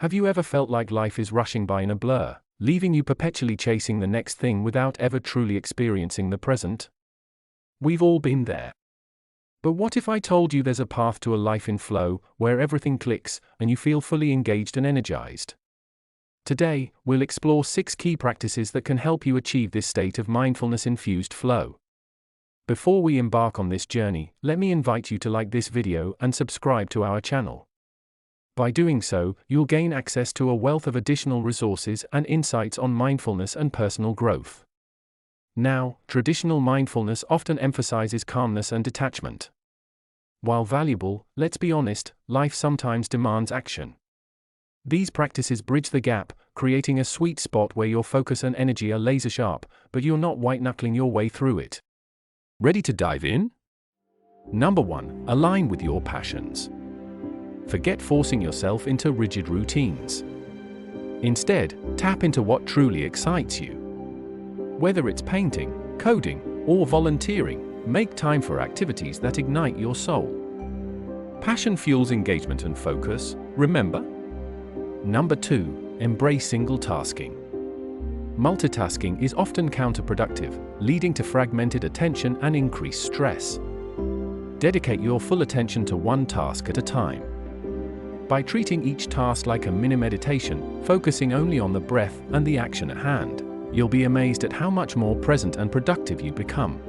Have you ever felt like life is rushing by in a blur, leaving you perpetually chasing the next thing without ever truly experiencing the present? We've all been there. But what if I told you there's a path to a life in flow, where everything clicks, and you feel fully engaged and energized? Today, we'll explore 6 key practices that can help you achieve this state of mindfulness-infused flow. Before we embark on this journey, let me invite you to like this video and subscribe to our channel. By doing so, you'll gain access to a wealth of additional resources and insights on mindfulness and personal growth. Now, traditional mindfulness often emphasizes calmness and detachment. While valuable, let's be honest, life sometimes demands action. These practices bridge the gap, creating a sweet spot where your focus and energy are laser sharp, but you're not white-knuckling your way through it. Ready to dive in? Number 1. Align with your passions. Forget forcing yourself into rigid routines. Instead, tap into what truly excites you. Whether it's painting, coding, or volunteering, make time for activities that ignite your soul. Passion fuels engagement and focus, remember? Number 2. Embrace single-tasking. Multitasking is often counterproductive, leading to fragmented attention and increased stress. Dedicate your full attention to one task at a time. By treating each task like a mini-meditation, focusing only on the breath and the action at hand, you'll be amazed at how much more present and productive you become.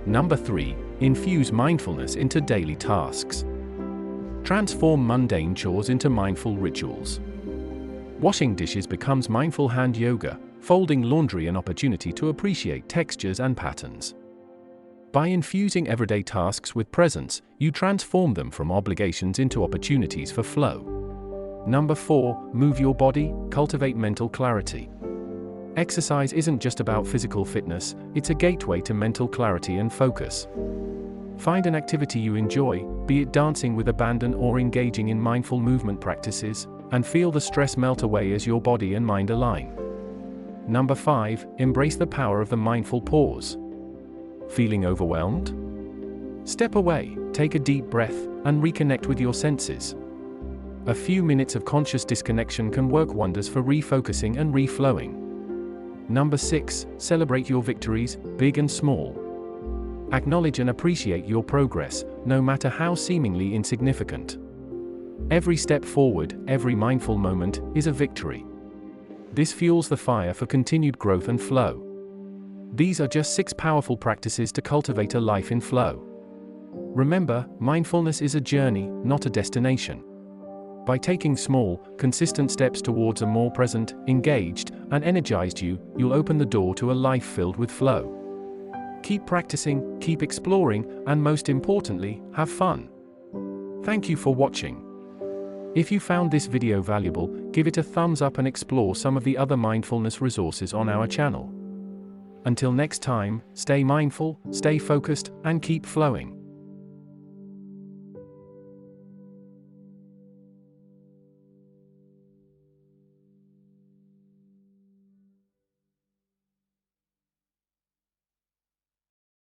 Number 3. Infuse mindfulness into daily tasks. Transform mundane chores into mindful rituals. Washing dishes becomes mindful hand yoga, folding laundry an opportunity to appreciate textures and patterns. By infusing everyday tasks with presence, you transform them from obligations into opportunities for flow. Number 4. Move your body, cultivate mental clarity. Exercise isn't just about physical fitness, it's a gateway to mental clarity and focus. Find an activity you enjoy, be it dancing with abandon or engaging in mindful movement practices, and feel the stress melt away as your body and mind align. Number 5. Embrace the power of the mindful pause. Feeling overwhelmed? Step away, take a deep breath, and reconnect with your senses. A few minutes of conscious disconnection can work wonders for refocusing and reflowing. Number 6. Celebrate your victories, big and small. Acknowledge and appreciate your progress, no matter how seemingly insignificant. Every step forward, every mindful moment, is a victory. This fuels the fire for continued growth and flow. These are just 6 powerful practices to cultivate a life in flow. Remember, mindfulness is a journey, not a destination. By taking small, consistent steps towards a more present, engaged, and energized you'll open the door to a life filled with flow. Keep practicing, keep exploring, and most importantly, have fun. Thank you for watching. If you found this video valuable, give it a thumbs up and explore some of the other mindfulness resources on our channel. Until next time, stay mindful, stay focused, and keep flowing.